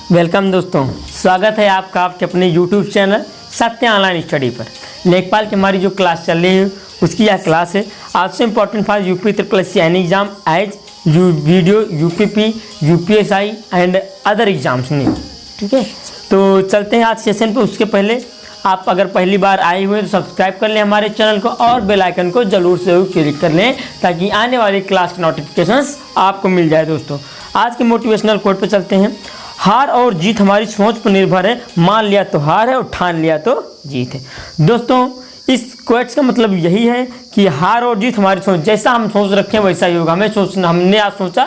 Welcome दोस्तों, स्वागत है आपका आपके अपने YouTube चैनल सत्य ऑनलाइन स्टडी पर। लेखपाल की हमारी जो क्लास चल रही है उसकी यह क्लास है। आज से important for UP triple S C any exam as video UPP UPSI and other exams नहीं। ठीक है, तो चलते हैं आज सेशन पे। उसके पहले आप अगर पहली बार आए हुए तो सब्सक्राइब कर लें हमारे चैनल को और बेल आइकन को जरूर से क्लिक कर लें ताकि आने वाली क्लास के नोटिफिकेशंस आपको मिल जाए। दोस्तों आज के मोटिवेशनल कोट पे चलते हैं। हार और जीत हमारी सोच पर निर्भर है, मान लिया तो हार है और ठान लिया तो जीत है। दोस्तों इस क्वेट्स का मतलब यही है कि हार और जीत हमारी सोच, जैसा हम सोच रखें वैसा ही होगा। हमने आज सोचा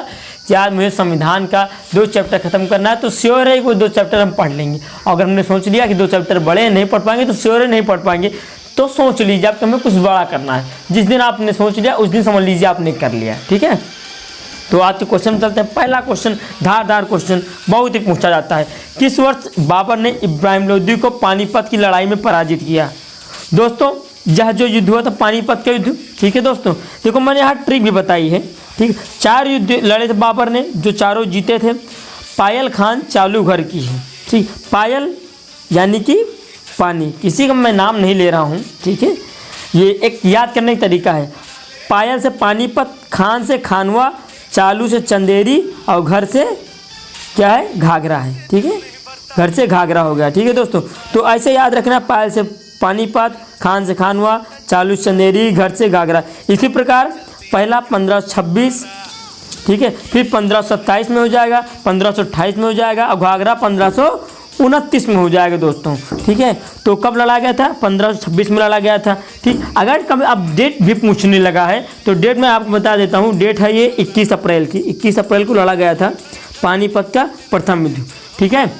कि आज मुझे संविधान का 2 चैप्टर खत्म करना है तो श्योर है वो 2 चैप्टर हम पढ़ लेंगे। अगर हमने सोच लिया कि 2 चैप्टर बड़े नहीं पढ़ पाएंगे तो श्योर है नहीं पढ़ पाएंगे। तो सोच लीजिए आपको हमें कुछ बड़ा करना है। जिस दिन आपने सोच लिया उस दिन समझ लीजिए आपने कर लिया। ठीक है, तो आज के क्वेश्चन में चलते हैं। पहला क्वेश्चन धारदार क्वेश्चन बहुत ही पूछा जाता है। किस वर्ष बाबर ने इब्राहिम लोदी को पानीपत की लड़ाई में पराजित किया? दोस्तों यह जो युद्ध हुआ था पानीपत का युद्ध। ठीक है दोस्तों, देखो मैंने यहाँ ट्रिक भी बताई है। ठीक, 4 युद्ध लड़े थे बाबर ने, जो चारों जीते थे। पायल खान चालू घर की है। ठीक, पायल यानी कि पानी, किसी का मैं नाम नहीं ले रहा हूँ। ठीक है, ये एक याद करने का तरीका है। पायल से पानीपत, खान से खानवा, चालू से चंदेरी और घर से क्या है घाघरा है। ठीक है, घर से घाघरा हो गया। ठीक है दोस्तों, तो ऐसे याद रखना, पायल से पानीपत, खान से खानवा, चालू से चंदेरी, घर से घाघरा। इसी प्रकार पहला 1526, ठीक है, फिर 1527 में हो जाएगा, 1528 में हो जाएगा और घाघरा 1529 में हो जाएगा दोस्तों। ठीक है, तो कब लड़ा गया था? 1526 में लड़ा गया था। ठीक, अगर कभी अब डेट भी पूछने लगा है तो डेट मैं आपको बता देता हूँ। डेट है ये 21 अप्रैल की। 21 अप्रैल को लड़ा गया था पानीपत का प्रथम युद्ध। ठीक है,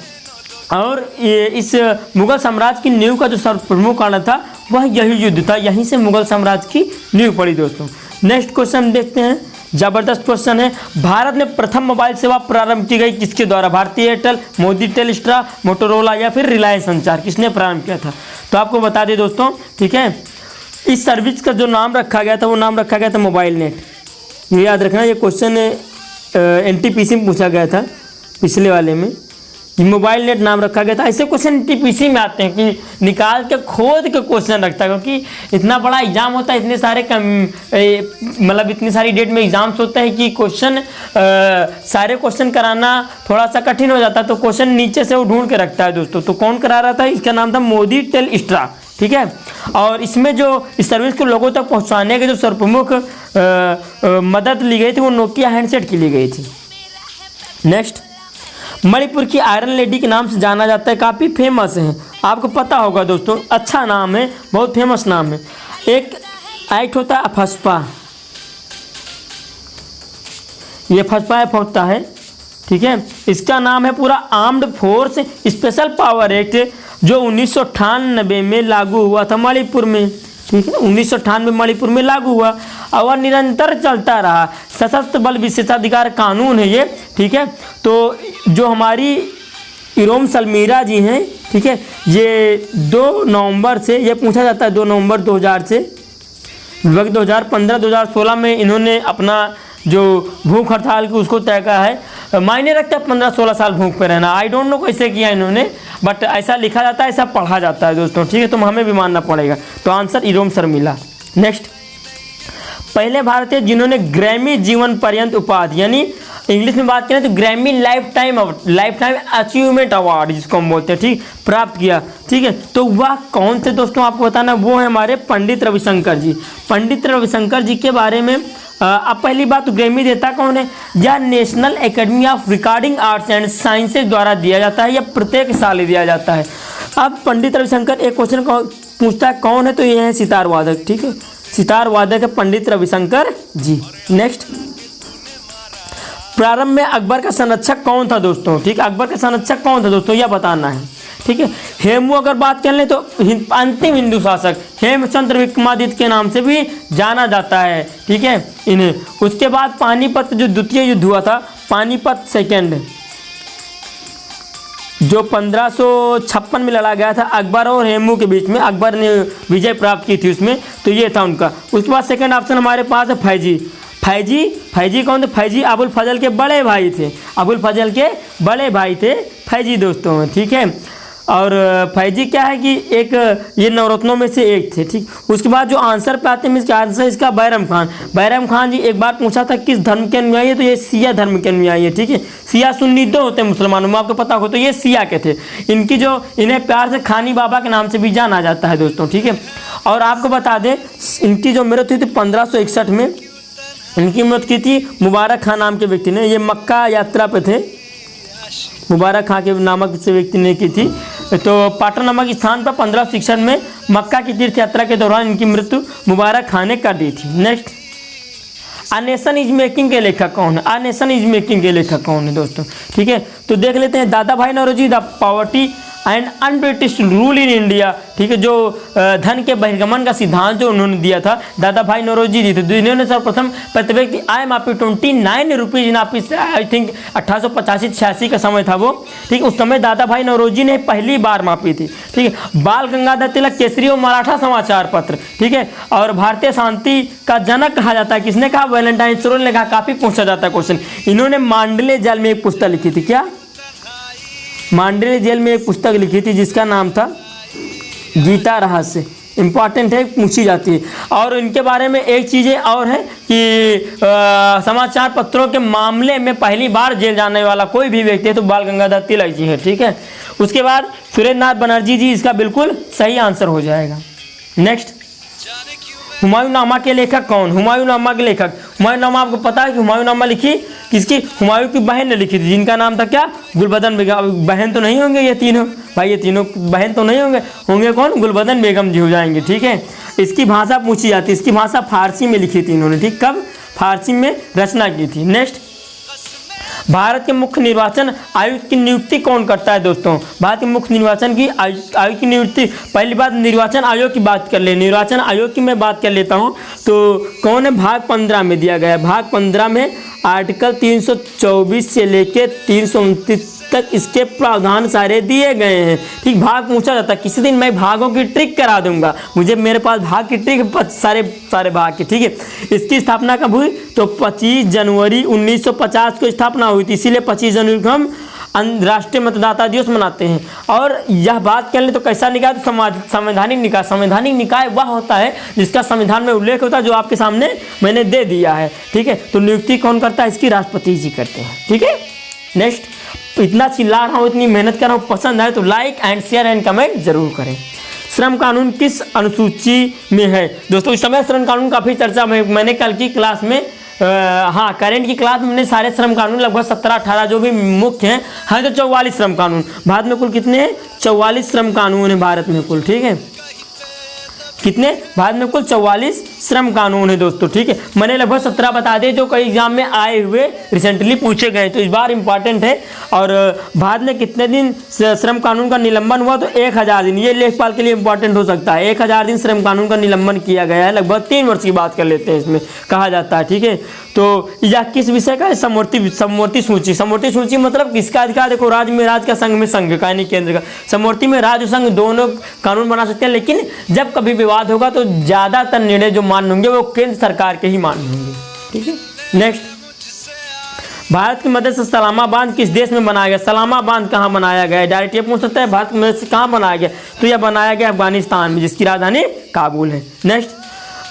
और ये इस मुगल साम्राज्य की नींव का जो सर्वप्रमुख कारण था वह यही युद्ध था। यहीं से मुगल साम्राज्य की नींव पड़ी दोस्तों। नेक्स्ट क्वेश्चन देखते हैं, जबरदस्त क्वेश्चन है। भारत में प्रथम मोबाइल सेवा प्रारंभ की गई किसके द्वारा? भारतीय एयरटेल, मोदी टेलिस्ट्रा, मोटोरोला या फिर रिलायंस संचार, किसने प्रारंभ किया था? तो आपको बता दें दोस्तों, ठीक है, इस सर्विस का जो नाम रखा गया था वो नाम रखा गया था मोबाइल नेट। ये याद रखना, ये क्वेश्चन NTPC में पूछा गया था पिछले वाले में। मोबाइल नेट नाम रखा गया था। ऐसे क्वेश्चन NTPC में आते हैं कि निकाल के खोद के क्वेश्चन रखता है, क्योंकि इतना बड़ा एग्जाम होता है, इतने सारे मतलब इतनी सारी डेट में एग्जाम्स होते हैं कि क्वेश्चन सारे क्वेश्चन कराना थोड़ा सा कठिन हो जाता है। तो क्वेश्चन नीचे से वो ढूंढ के रखता है दोस्तों। तो कौन करा रहा था? इसका नाम था मोदी टेलिस्ट्रा। ठीक है, और इसमें जो इस सर्विस को लोगों तक पहुँचाने के जो सर्वप्रमुख मदद ली गई थी वो नोकिया हैंडसेट की ली गई थी। नेक्स्ट, मणिपुर की आयरन लेडी के नाम से जाना जाता है, काफ़ी फेमस है, आपको पता होगा दोस्तों। अच्छा नाम है, बहुत फेमस नाम है। एक एक्ट होता है अफस्पा, ये फस्पा एक्ट होता है। ठीक है, इसका नाम है पूरा armed force special power act, जो 1998 में लागू हुआ था मणिपुर में। ठीक है, 1998 में मणिपुर में लागू हुआ और निरंतर चलता रहा। सशस्त्र बल विशेषाधिकार कानून है ये। ठीक है, तो जो हमारी इरोम सलमीरा जी हैं, ठीक है, ये 2 नवंबर से, ये पूछा जाता है 2 नवंबर 2000 से, लगभग 2015-2016 में इन्होंने अपना जो भूख हड़ताल की उसको तय किया है। मायने रखता है 15-16 साल भूख पे रहना। आई डोंट नो कैसे किया इन्होंने, बट ऐसा लिखा जाता है, ऐसा पढ़ा जाता है दोस्तों। ठीक है, तो हमें भी मानना पड़ेगा। तो आंसर इरोम शर्मिला। नेक्स्ट, पहले भारतीय जिन्होंने ग्रैमी जीवन पर्यंत उपाधि, यानी इंग्लिश में बात करें तो Grammy life time achievement award जिसको हम बोलते हैं, ठीक, प्राप्त किया। ठीक है, तो वह कौन थे दोस्तों आपको बताना, वो है हमारे पंडित रविशंकर जी। पंडित रविशंकर जी के बारे में अब पहली बात तो ग्रैमी देता कौन है? यह national academy of recording arts and sciences द्वारा दिया जाता है, यह प्रत्येक साल दिया जाता है। अब पंडित रविशंकर एक क्वेश्चन पूछता है कौन है, तो ये है सितार वादक। ठीक है, सितार वादक है पंडित रविशंकर जी। नेक्स्ट, प्रारंभ में अकबर का संरक्षक कौन था दोस्तों? ठीक, अकबर का संरक्षक कौन था दोस्तों, यह बताना है। ठीक है, हेमू अगर बात कर लें तो अंतिम हिंदू शासक हेमचंद्र विक्रमादित्य के नाम से भी जाना जाता है। ठीक है, इन्हें उसके बाद पानीपत जो द्वितीय युद्ध हुआ था, पानीपत सेकेंड, जो 1556 में लड़ा गया था अकबर और हेमू के बीच में, अकबर ने विजय प्राप्त की थी उसमें, तो ये था उनका। उसके बाद सेकंड ऑप्शन हमारे पास है फैजी। फैजी, फैजी कौन थे? फैजी अबुल फजल के बड़े भाई थे, अबुल फजल के बड़े भाई थे फैजी दोस्तों, ठीक है। और फैजी क्या है कि एक ये नवरत्नों में से एक थे, ठीक। उसके बाद जो आंसर पे आते हैं इसका आंसर इसका बैरम खान। बैरम खान जी एक बार पूछा था किस धर्म के अनुयायी है, तो ये सिया धर्म के अनुयायी है, ठीक है। सिया सुन्नी दो होते हैं मुसलमानों में, आपको पता हो, तो ये सिया के थे। इनकी जो इन्हें प्यार से खानी बाबा के नाम से भी जाना जाता है दोस्तों, ठीक है। और आपको बता दें इनकी जो मृत्यु थी 1561 में इनकी मौत की थी मुबारक खां नाम के व्यक्ति ने। ये मक्का यात्रा पे थे, मुबारक खां के नामक से व्यक्ति ने की थी। तो पाटन नामक स्थान पर 1561 में मक्का की तीर्थ यात्रा के दौरान इनकी मृत्यु मुबारक खां ने कर दी थी। Next, a nation is making के लेखक कौन है? आ नेशन इज मेकिंग के लेखक कौन है दोस्तों, ठीक है। तो देख लेते हैं, Dadabhai Naoroji, the poverty and unBritish rule in India, ठीक है। जो धन के बहिर्गमन का सिद्धांत जो उन्होंने दिया था दादा भाई नौरोजी जी थे। इन्होंने सर्वप्रथम प्रति व्यक्ति आय मापी 29 rupees in office, I think 1885-86 का समय था वो, ठीक। उस समय दादा भाई नौरोजी ने पहली बार मापी थी, ठीक है। बाल गंगाधर तिलक केसरी और मराठा समाचार पत्र, ठीक है। और भारतीय शांति का जनक कहा जाता है, किसने कहा? वैलेंटाइन सरोज ने कहा। काफ़ी पूछा जाता है क्वेश्चन। इन्होंने मांडले जेल में एक पुस्तक लिखी थी, क्या? मांडले जेल में एक पुस्तक लिखी थी जिसका नाम था गीता रहस्य। इंपॉर्टेंट है, पूछी जाती है। और इनके बारे में एक चीज़ें और है कि समाचार पत्रों के मामले में पहली बार जेल जाने वाला कोई भी व्यक्ति है तो बाल गंगाधर तिलक जी है, ठीक है। उसके बाद सुरेंद्रनाथ बनर्जी जी, इसका बिल्कुल सही आंसर हो जाएगा। नेक्स्ट, हुमायूंनामा के लेखक कौन? हुमायूंनामा के लेखक, हुमायूंनामा आपको पता है कि हुमायूंनामा लिखी किसकी? हुमायूं की बहन ने लिखी थी, जिनका नाम था क्या? गुलबदन बेगम। बहन तो नहीं होंगे ये तीनों भाई, ये तीनों बहन तो नहीं होंगे, होंगे कौन? गुलबदन बेगम जी हो जाएंगे, ठीक है। इसकी भाषा पूछी जाती है, इसकी भाषा फारसी में लिखी थी इन्होंने, ठीक। कब? फारसी में रचना की थी। नेक्स्ट, भारत के मुख्य निर्वाचन आयुक्त की नियुक्ति कौन करता है दोस्तों? भारत के मुख्य निर्वाचन की आयुक्त की नियुक्ति, पहली बात निर्वाचन आयोग की बात कर ले, निर्वाचन आयोग की मैं बात कर लेता हूं, तो कौन है? भाग 15 में दिया गया है। भाग 15 में आर्टिकल 324 से लेके 329 तक इसके प्रावधान सारे दिए गए हैं, ठीक। भाग पूछा जाता है, किसी दिन मैं भागों की ट्रिक करा दूंगा, मुझे मेरे पास भाग की ट्रिक सारे भाग की, ठीक है। इसकी स्थापना कब हुई? तो 25 जनवरी 1950 को स्थापना हुई थी, इसीलिए 25 जनवरी को हम राष्ट्रीय मतदाता दिवस मनाते हैं। और यह बात कर ले तो कैसा निकाय? तो संवैधानिक निकाय। संवैधानिक निकाय वह होता है जिसका संविधान में उल्लेख होता है, जो आपके सामने मैंने दे दिया है, ठीक है। तो नियुक्ति कौन करता है? इसकी राष्ट्रपति जी करते हैं, ठीक है। नेक्स्ट, इतना चिल्ला रहा हूँ, इतनी मेहनत कर रहा हूँ, पसंद आए तो like and share and comment जरूर करें। श्रम कानून किस अनुसूची में है दोस्तों? इस समय श्रम कानून काफ़ी चर्चा में, मैंने कल की क्लास में हाँ करेंट की क्लास में मैंने सारे श्रम कानून लगभग 17-18 जो भी मुख्य हैं तो 44 श्रम कानून। भारत में कुल कितने हैं? 44 श्रम कानून है भारत में कुल, ठीक है। कितने? भारत में कुल 44 श्रम कानून है दोस्तों, ठीक है। मैंने लगभग 17 बता दिए जो कई एग्जाम में आए हुए रिसेंटली पूछे गए, तो इस बार इंपॉर्टेंट है। और भारत में कितने दिन श्रम कानून का निलंबन हुआ? तो 1000 दिन। ये लेखपाल के लिए इंपॉर्टेंट हो सकता है। 1000 दिन श्रम कानून का निलंबन किया गया है, लगभग 3 वर्ष की बात कर लेते हैं इसमें, कहा जाता है, ठीक है। तो यह किस विषय का है? समवर्ती सूची। समवर्ती सूची मतलब किसका अधिकार? देखो, राज्य में राज्य का, संघ में संघ का, यानी केंद्र का। समवर्ती में राज्य संघ दोनों कानून बना सकते हैं, लेकिन जब कभी विवाद होगा तो ज्यादातर निर्णय जो मान्य होंगे वो केंद्र सरकार के ही मान्य होंगे, ठीक है। नेक्स्ट, भारत की मदद से सलामा बांध किस देश में बनाया गया? सलामा बांध कहाँ बनाया गया है? डायरेक्ट ये पूछ सकता है, भारत की मदद से कहाँ बनाया गया? तो यह बनाया गया अफगानिस्तान में, जिसकी राजधानी काबुल है। नेक्स्ट,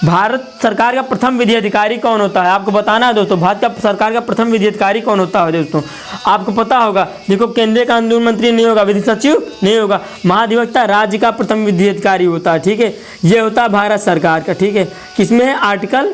भारत सरकार का प्रथम विधि अधिकारी कौन होता है? आपको बताना है दोस्तों, भारत का सरकार का प्रथम विधि अधिकारी कौन होता है दोस्तों? आपको पता होगा, देखो, केंद्रीय कानून मंत्री नहीं होगा, विधि सचिव नहीं होगा, महाधिवक्ता राज्य का प्रथम विधि अधिकारी होता है, ठीक है। ये होता है भारत सरकार का, ठीक है। किसमें है? आर्टिकल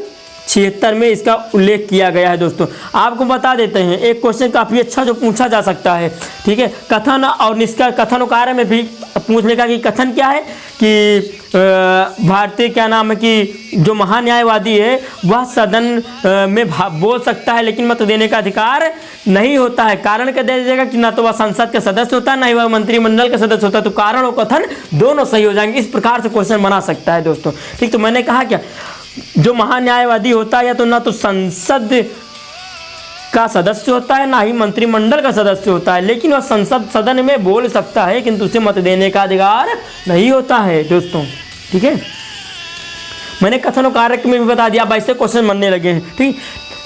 76 में इसका उल्लेख किया गया है दोस्तों। आपको बता देते हैं, एक क्वेश्चन काफ़ी अच्छा जो पूछा जा सकता है, ठीक है। कथन और निष्कर्ष, कथन और कार्य में भी पूछने का कि कथन क्या है कि भारतीय क्या नाम है कि जो महान्यायवादी है वह सदन में बोल सकता है, लेकिन मत देने का अधिकार नहीं होता है। कारण क्या दे दीजिएगा कि ना तो वह संसद का सदस्य होता है, ना ही वह मंत्रिमंडल का सदस्य होता है, तो कारण और कथन दोनों सही हो जाएंगे। इस प्रकार से क्वेश्चन बना सकता है दोस्तों, ठीक। तो मैंने कहा क्या, जो महान्यायवादी होता है या तो ना तो संसद का सदस्य होता है, ना ही मंत्रिमंडल का सदस्य होता है, लेकिन वह संसद सदन में बोल सकता है, किंतु उसे मत देने का अधिकार नहीं होता है दोस्तों, ठीक है। मैंने कथन और कार्य में भी बता दिया, अब ऐसे क्वेश्चन बनने लगे हैं, ठीक।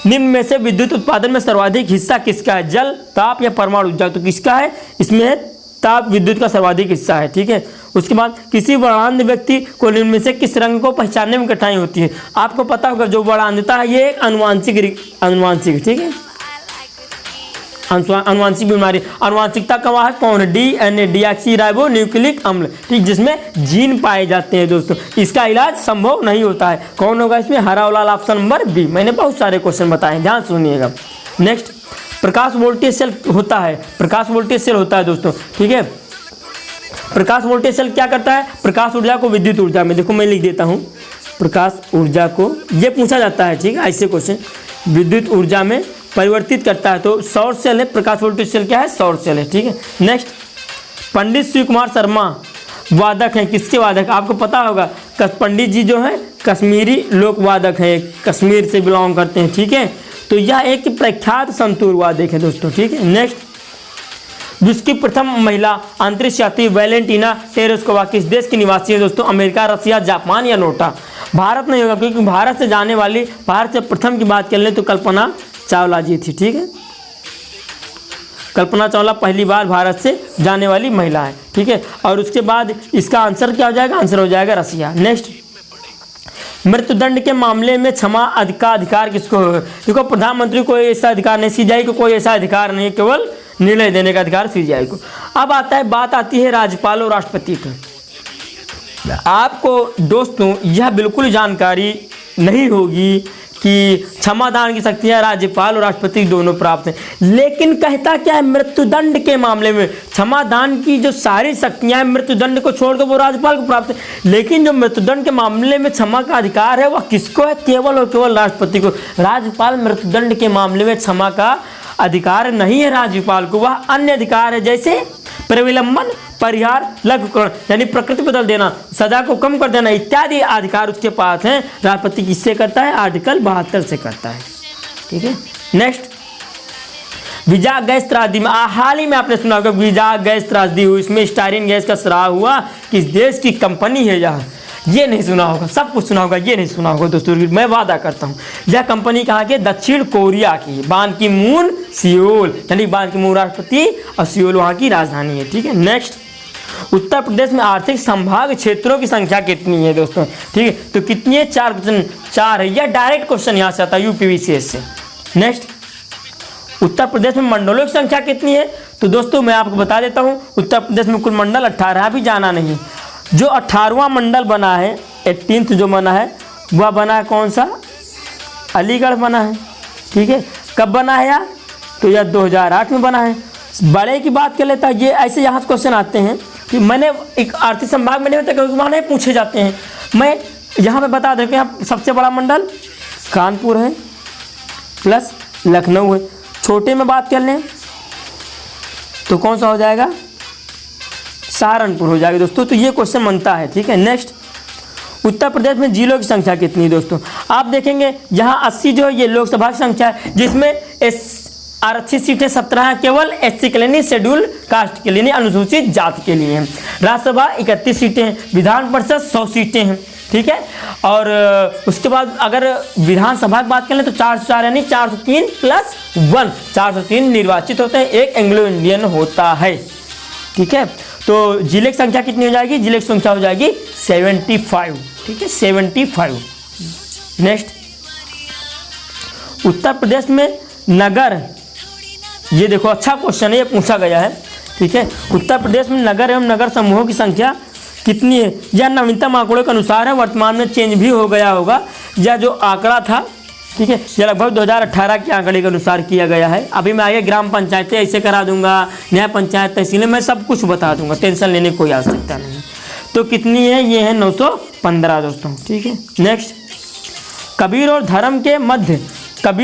निम्न में से विद्युत उत्पादन में सर्वाधिक हिस्सा किसका है? जल, ताप या परमाणु ऊर्जा? तो किसका है? इसमें है ताप विद्युत का सर्वाधिक हिस्सा है। ठीक है, उसके बाद किसी वर्णांध व्यक्ति को निम्न में से किस रंग को पहचानने में कठिनाई होती है? आपको पता होगा जो वर्णांधता है ये एक अनुवांशिक ठीक है, अनुवांशिक बीमारी। अनुवांशिकता का वह है कौन? DNA डीऑक्सी राइबो न्यूक्लिक अम्ल, ठीक, जिसमें जीन पाए जाते हैं दोस्तों। इसका इलाज संभव नहीं होता है। कौन होगा इसमें? हरा वाला ऑप्शन नंबर बी। मैंने बहुत सारे क्वेश्चन बताए, ध्यान सुनिएगा। नेक्स्ट, प्रकाश वोल्टेज सेल होता है। प्रकाश वोल्टेज सेल होता है दोस्तों, ठीक है। प्रकाश वोल्टेज सेल क्या करता है? प्रकाश ऊर्जा को विद्युत ऊर्जा में, देखो मैं लिख देता हूँ, प्रकाश ऊर्जा को, ये पूछा जाता है, ठीक है, ऐसे क्वेश्चन, विद्युत ऊर्जा में परिवर्तित करता है। तो सौर सेल है, प्रकाश वोल्टेज सेल क्या है? सौर सेल है, ठीक है। नेक्स्ट, पंडित शिव कुमार शर्मा वादक हैं, किसके वादक? आपको पता होगा पंडित जी जो है कश्मीरी लोक वादक हैं, कश्मीर से बिलोंग करते हैं, ठीक है। तो यह एक प्रख्यात संतूर वादक है दोस्तों, ठीक है। नेक्स्ट, विश्व की प्रथम महिला अंतरिक्ष यात्री वैलेंटीना टेरेस्कोवा किस देश की निवासी है दोस्तों? अमेरिका, रसिया, जापान या नोटा? भारत नहीं होगा, क्योंकि भारत से जाने वाली, भारत से प्रथम की बात कर लें तो कल्पना चावला जी थी, ठीक है। कल्पना चावला पहली बार भारत से जाने वाली महिला है, ठीक है। और उसके बाद इसका आंसर क्या हो जाएगा? आंसर हो जाएगा रसिया। नेक्स्ट, मृत्युदंड के मामले में क्षमा का अधिकार किसको है? देखो प्रधानमंत्री को ऐसा अधिकार नहीं, CJI को कोई ऐसा अधिकार नहीं, केवल निर्णय देने का अधिकार CJI को। अब बात आती है राज्यपाल और राष्ट्रपति की। आपको दोस्तों यह बिल्कुल जानकारी नहीं होगी कि क्षमादान की शक्तियाँ राज्यपाल और राष्ट्रपति दोनों प्राप्त हैं, लेकिन कहता क्या है? मृत्युदंड के मामले में क्षमादान की जो सारी शक्तियाँ हैं, मृत्युदंड को छोड़ दो, वो राज्यपाल को प्राप्त है। लेकिन जो मृत्युदंड के मामले में क्षमा का अधिकार है वह किसको है? केवल और केवल राष्ट्रपति को। राज्यपाल मृत्युदंड के मामले में क्षमा का अधिकार नहीं है राज्यपाल को, वह अन्य अधिकार है, जैसे प्रविलंबन, परिहार, लघुकरण यानी प्रकृति बदल देना, सजा को कम कर देना इत्यादि अधिकार उसके पास हैं। राष्ट्रपति किससे करता है? आर्टिकल 72 से करता है, ठीक है। नेक्स्ट, वीजा गैस त्रासदी में हाल ही में आपने सुना होगा वीजा गैस त्रासदी हुई, इसमें स्टायरीन गैस का स्राव हुआ, किस देश की कंपनी है यह? ये नहीं सुना होगा, सब कुछ सुना होगा, ये नहीं सुना होगा दोस्तों, मैं वादा करता हूँ। यह कंपनी कहाँ की? दक्षिण कोरिया की, बान की मून सियोल, यानी बान की मून राष्ट्रपति और सियोल वहाँ की राजधानी है, ठीक है। नेक्स्ट, उत्तर प्रदेश में आर्थिक संभाग क्षेत्रों की संख्या कितनी है दोस्तों? ठीक है, तो कितनी है? 4 क्वेश्चन, 4 है। यह डायरेक्ट क्वेश्चन यहाँ से आता है UPVCS से। नेक्स्ट, उत्तर प्रदेश में मंडलों की संख्या कितनी है? तो दोस्तों मैं आपको बता देता हूँ, उत्तर प्रदेश में कुल मंडल 18, भी जाना नहीं। जो 18वां मंडल बना है, 18th जो बना है वह बना है कौन सा? अलीगढ़ बना है, ठीक है। कब बना है यार? तो यह 2008 में बना है। बड़े की बात कर लेता है, ये ऐसे यहाँ से क्वेश्चन आते हैं कि मैंने एक आर्थिक संभाग में नहीं होता, वहाँ नहीं पूछे जाते हैं। मैं यहाँ पे बता दें कि यहाँ सबसे बड़ा मंडल कानपुर है प्लस लखनऊ है। छोटे में बात कर लें तो कौन सा हो जाएगा? सहारनपुर हो जाएगा दोस्तों। तो ये क्वेश्चन बनता है, ठीक है। नेक्स्ट, उत्तर प्रदेश में जिलों की संख्या कितनी है दोस्तों? आप देखेंगे यहाँ 80 जो है ये लोकसभा की संख्या है, जिसमें आरक्षित सीटें 17 हैं केवल SC के लिए, शेड्यूल कास्ट के लिए, अनुसूचित जाति के लिए हैं। राज्यसभा 31 सीटें हैं, विधान परिषद 100 सीटें हैं, ठीक है। और उसके बाद अगर विधानसभा की बात करें तो 404 यानी 403 प्लस 1, 403 निर्वाचित होते हैं, एक एंग्लो इंडियन होता है, ठीक है। तो जिले की संख्या कितनी हो जाएगी? जिले की संख्या हो जाएगी 75, ठीक है, 75। नेक्स्ट, उत्तर प्रदेश में नगर, ये देखो अच्छा क्वेश्चन है, ये पूछा गया है, ठीक है। उत्तर प्रदेश में नगर एवं नगर समूहों की संख्या कितनी है? यह नवीनतम आंकड़ों के अनुसार है, वर्तमान में चेंज भी हो गया होगा। यह जो आंकड़ा था, ठीक है, ये लगभग 2018 के आंकड़े के अनुसार किया गया है। अभी मैं आगे ग्राम पंचायतें ऐसे करा दूंगा, न्याय पंचायत, तहसीलें, मैं सब कुछ बता दूंगा, टेंशन लेने की कोई आवश्यकता नहीं। तो कितनी है? ये है 915 दोस्तों, ठीक है। नेक्स्ट, कबीर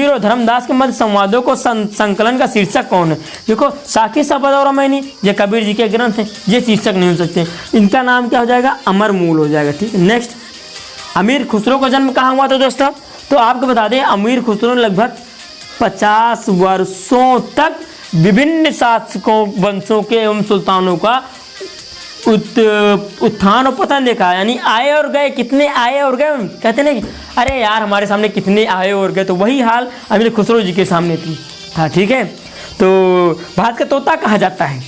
और धर्मदास के मध्य संवादों को संकलन का शीर्षक कौन है? देखो, साखी शपथ और रामायणी, ये कबीर जी के ग्रंथ हैं, ये शीर्षक नहीं हो सकते। इनका नाम क्या हो जाएगा? अमर मूल हो जाएगा, ठीक है। नेक्स्ट, अमीर खुसरो का जन्म कहाँ हुआ था दोस्तों? तो आपको बता दें, अमीर खुसरो ने लगभग 50 वर्षों तक विभिन्न शासकों, वंशों के एवं सुल्तानों का उत्थान और पतन देखा, यानी आए और गए। कितने आए और गए? कहते नहीं, अरे यार हमारे सामने कितने आए और गए, तो वही हाल अमीर खुसरो जी के सामने था। ठीक है, तो भारत का तोता कहा जाता है,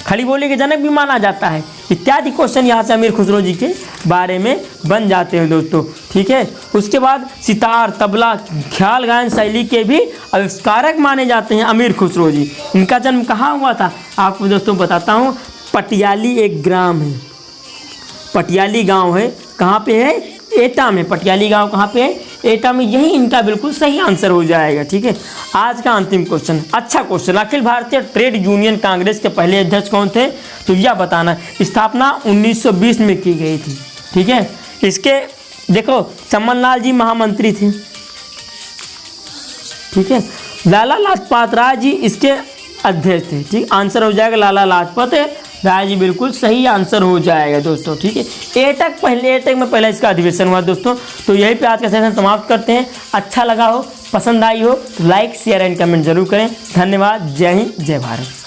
खड़ी बोली के जनक भी माना जाता है, इत्यादि क्वेश्चन यहाँ से अमीर खुसरो जी के बारे में बन जाते हैं दोस्तों। ठीक है, उसके बाद सितार, तबला, ख्याल गायन शैली के भी आविष्कारक माने जाते हैं अमीर खुसरो जी। इनका जन्म कहाँ हुआ था आपको दोस्तों बताता हूँ। पटियाली एक ग्राम है, पटियाली गांव है, कहाँ पे है, एटा में। पटियाली गांव कहाँ पे है, एटा में। यही इनका बिल्कुल सही आंसर हो जाएगा। ठीक है, आज का अंतिम क्वेश्चन, अच्छा question. Akhil Bharatiya trade union Congress के पहले अध्यक्ष कौन थे, तो यह बताना। स्थापना 1920 में की गई थी। ठीक है, इसके देखो चमन लाल जी महामंत्री थे। ठीक है, लाला लाजपत राय जी इसके अध्यक्ष थे। ठीक, आंसर हो जाएगा लाला लाजपत राय जी, बिल्कुल सही आंसर हो जाएगा दोस्तों। ठीक है, एटक में पहला इसका अधिवेशन हुआ दोस्तों। तो यही पे आज का सेशन समाप्त करते हैं। अच्छा लगा हो, पसंद आई हो तो लाइक, शेयर एंड कमेंट जरूर करें। धन्यवाद। जय हिंद, जय भारत।